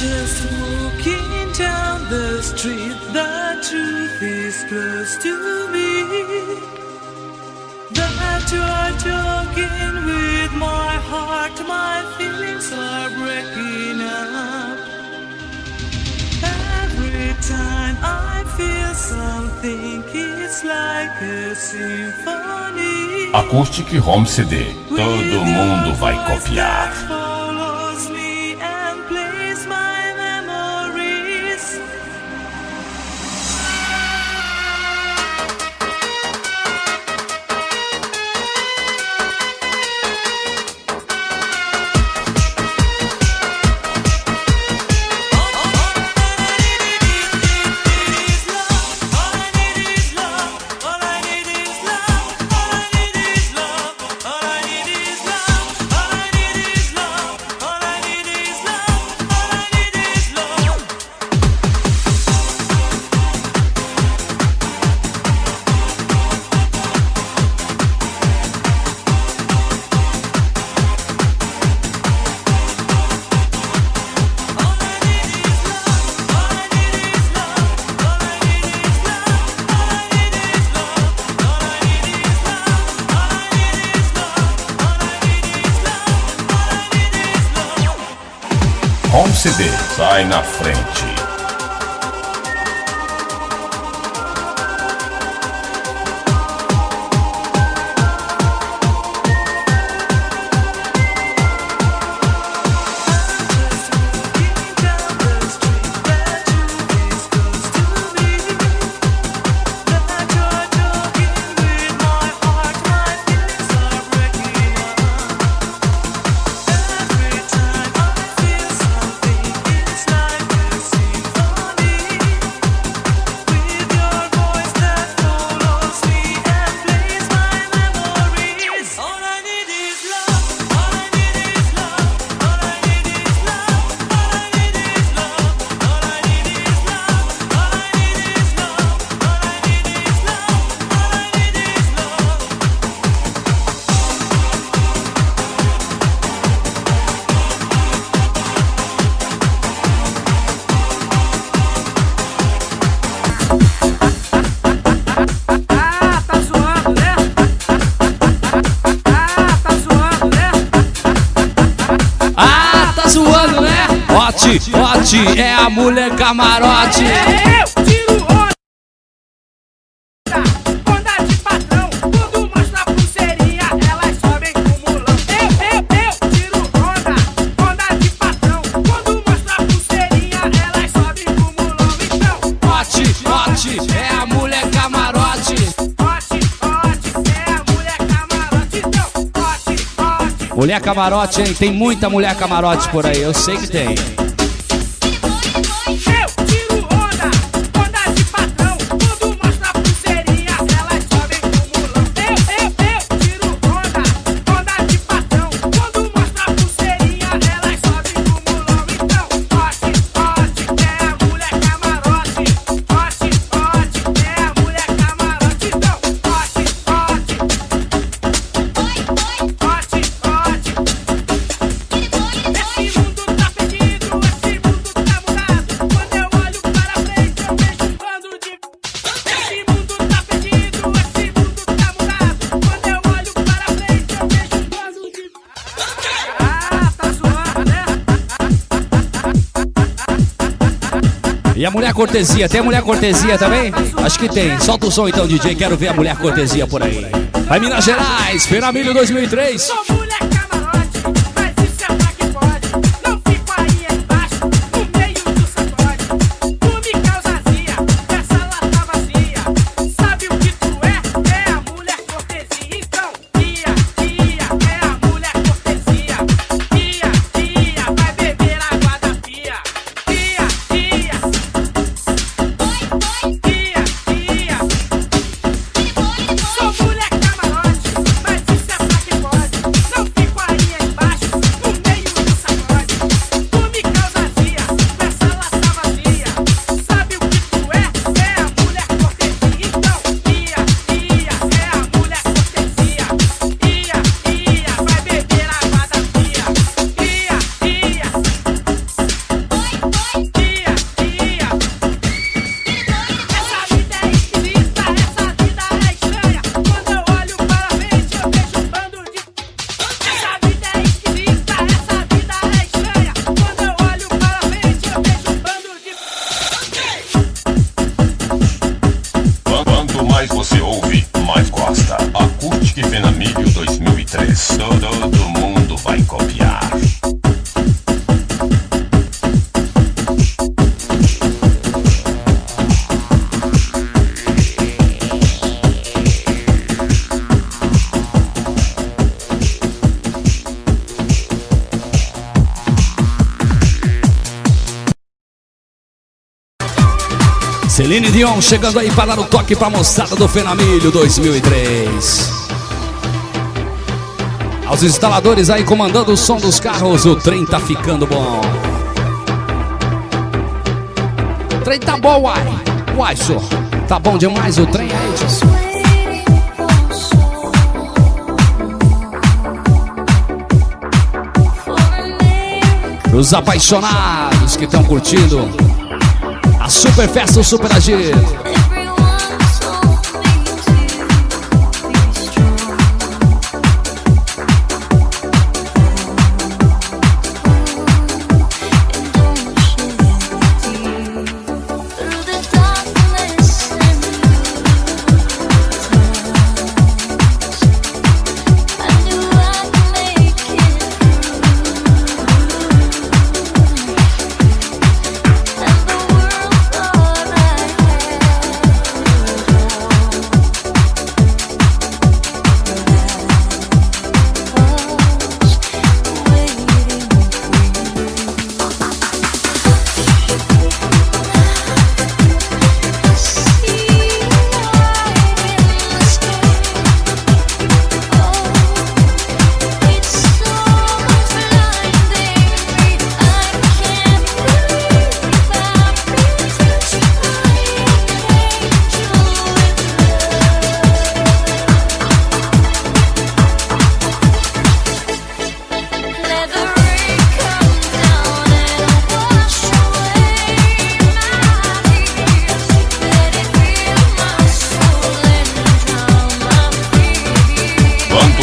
Just walking down the street, the truth is close to me. That you're joking with my heart, my feelings are breaking up. Every time I feel something, it's like a symphony. Acoustic Home CD, todo mundo vai copiar. Home CD, sai na frente. Hot, é a mulher camarote. Eu tiro onda de patrão, tudo mostra pulseirinha, elas sobem com mulão. Eu tiro onda de patrão, quando mostra pulseirinha, elas sobem com mulão. Então, Hot, é a mulher camarote. Hot, é a mulher camarote. Então, hot. Mulher camarote, hein? Tem muita mulher camarote por aí, eu sei que tem. E a mulher cortesia, tem a mulher cortesia também? Acho que tem. Solta o som então, DJ, quero ver a mulher cortesia por aí. Vai Minas Gerais, Feramilho 2003. Sou mulher camarote, mas isso é pra quem pode. Celine Dion chegando aí para dar o toque pra moçada do Fenamilho 2003. Aos instaladores aí comandando o som dos carros, o trem tá ficando bom. O trem tá bom, uai. Uai, senhor. Tá bom demais o trem aí, tio. Os apaixonados que estão curtindo a super festa, o super agito.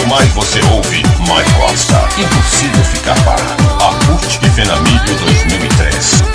mais você ouve, mais gosta. Impossível ficar parado. Acústica e Fenamilho 2003.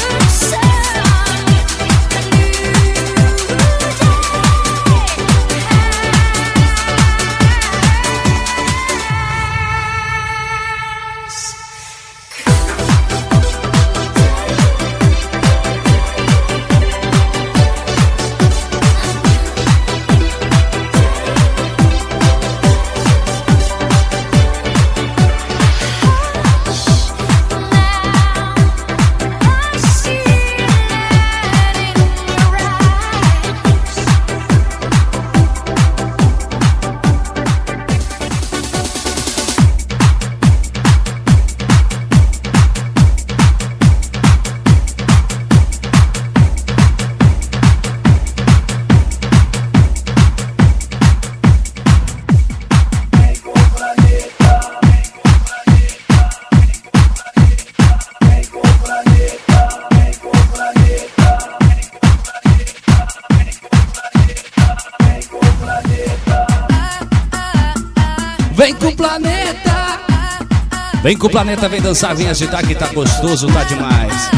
Vem com o planeta, vem dançar, vem agitar que tá gostoso, tá demais.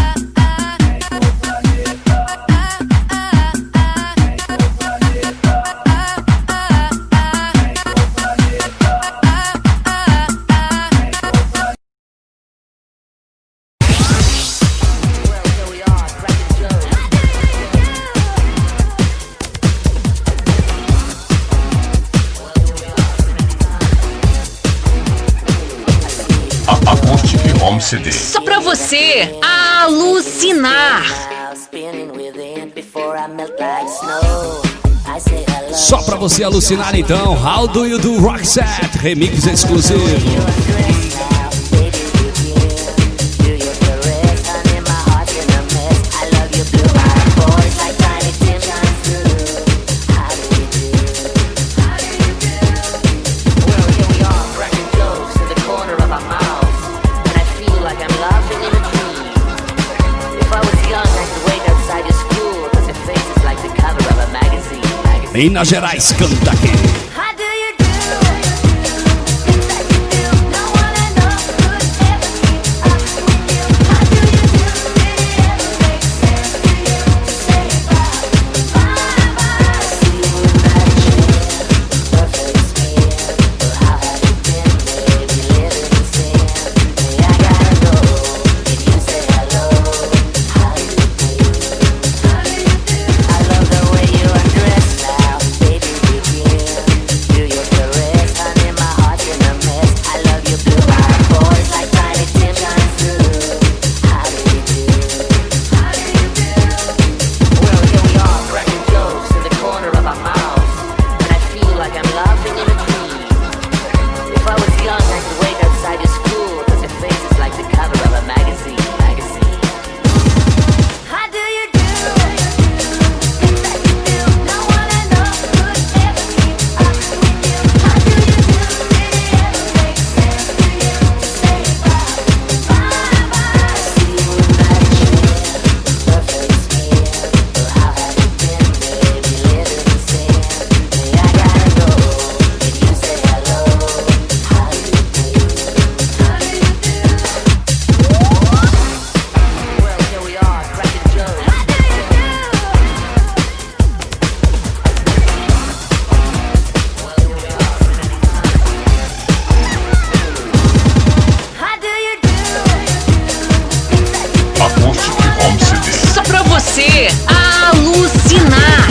CD. Só pra você alucinar. Só pra você alucinar então. How Do You Do Roxette remix exclusivo. Minas Gerais canta aqui. você alucinar.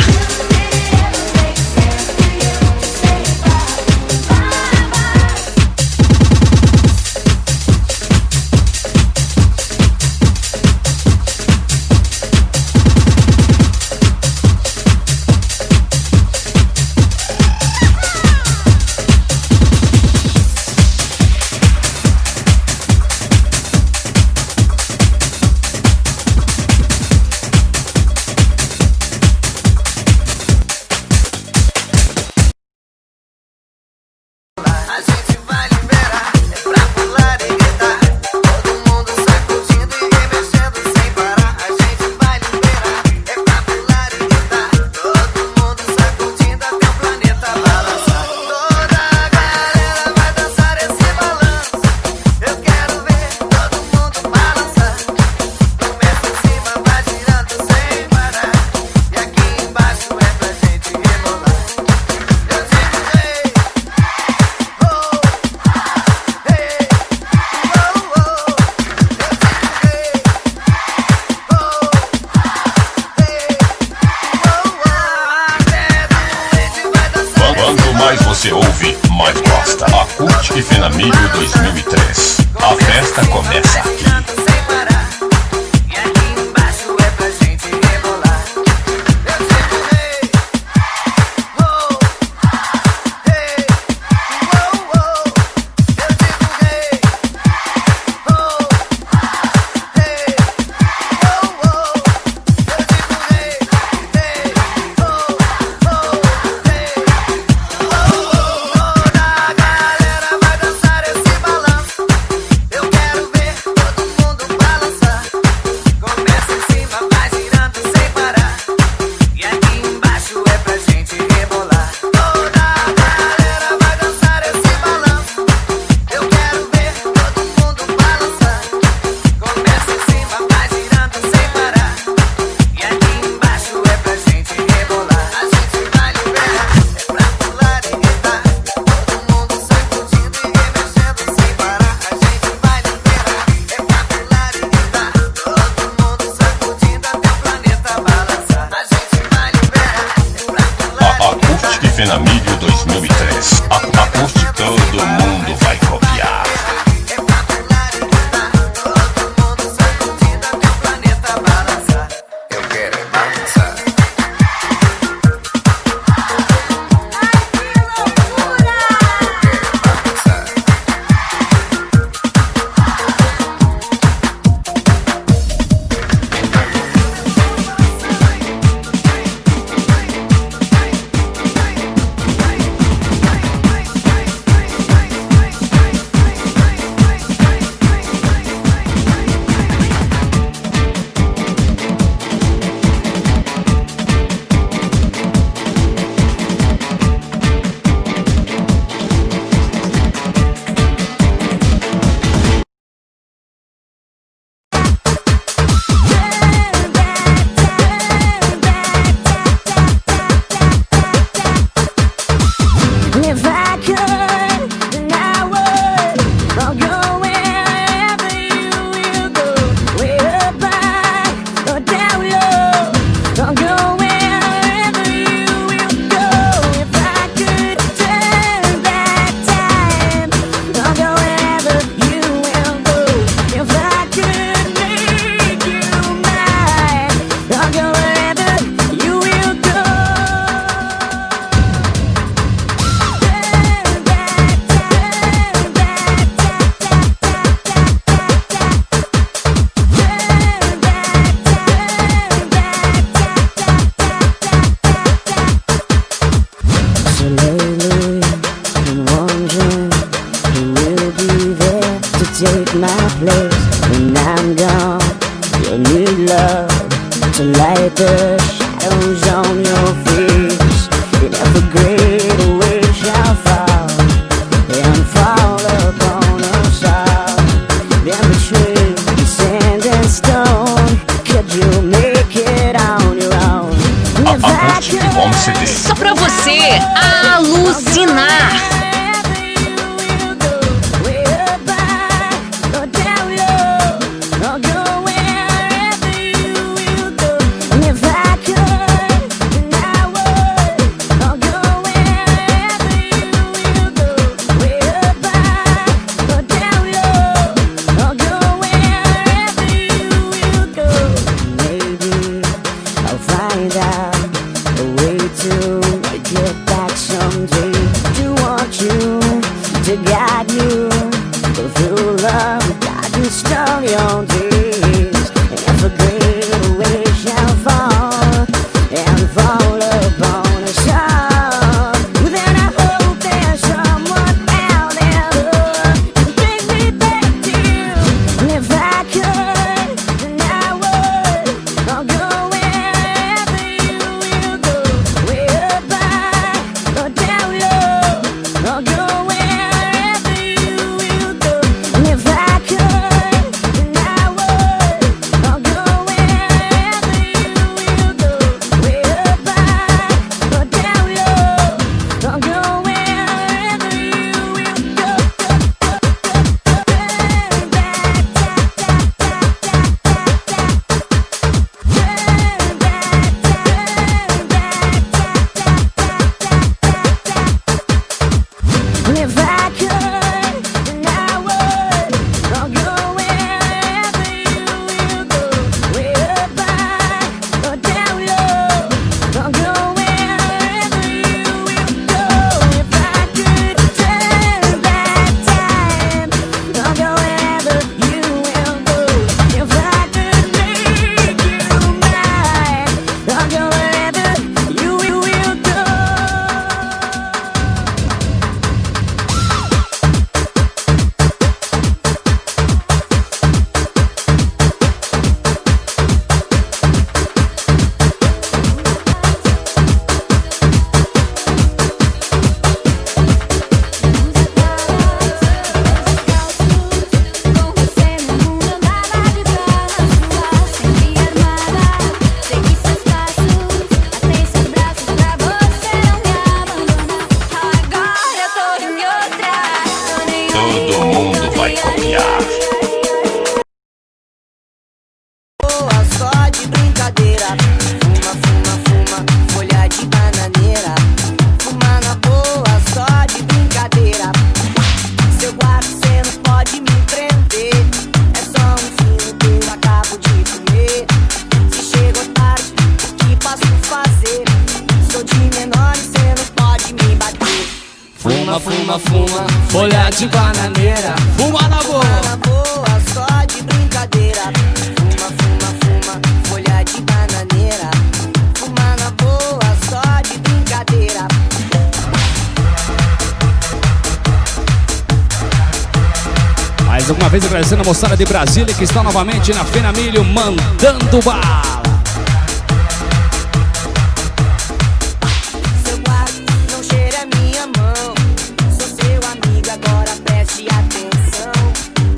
Mais você ouve, mais gosta. Acústica e Fenamilho 2003. A festa começa aqui. Fenamilho 2003. Acústica, todo mundo vai copiar. Eu quero é balançar. Take my place when I'm gone. You'll need love to light the shadows on your face. And if a great weight shall fall and fall upon us all, then between the sand and stone, could you make it on your own? If I could, só pra você alucinar. If fuma, fuma, folha de bananeira. Fuma na boa. Na boa, só de brincadeira. Fuma, fuma, fuma, folha de bananeira. Fuma na boa, só de brincadeira. Mais alguma vez agradecendo a moçada de Brasília que está novamente na Fenamilho mandando bala. Seu guarda, não cheire a minha mão. Sou seu amigo, agora preste atenção.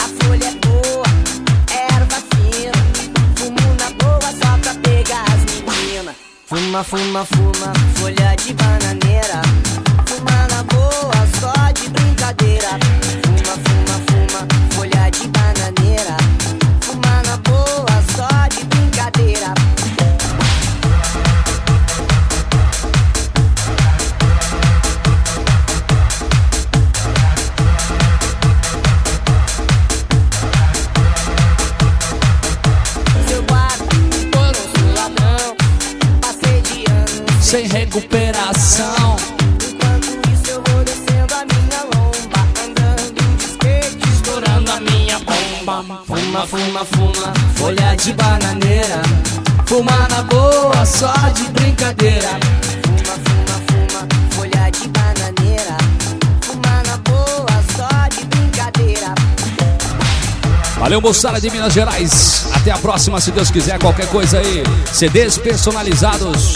A folha é boa, erva fina. Fumo na boa só pra pegar as meninas. Fuma, fuma, fuma, folha de bananeira. Fuma na boa só de brincadeira. Fuma, fuma, fuma, folha de bananeira. Fuma na boa só de brincadeira. Seu guarda, eu não sou ladrão. Passei de anos Sem recuperação. enquanto isso eu vou descendo a minha lomba. Andando de skate, Estourando a minha bomba. Fuma, fuma, fuma, folha de bananeira. Fuma na boa, só de brincadeira. fuma, fuma, fuma, folha de bananeira. Fuma na boa, só de brincadeira. Valeu, moçada de Minas Gerais. Até a próxima, se Deus quiser. Qualquer coisa aí, CDs personalizados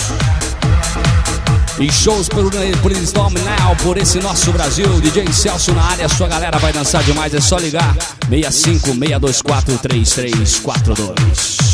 e shows por Instagram, por esse nosso Brasil. DJ Celso na área, sua galera vai dançar demais. É só ligar 65 624 3342.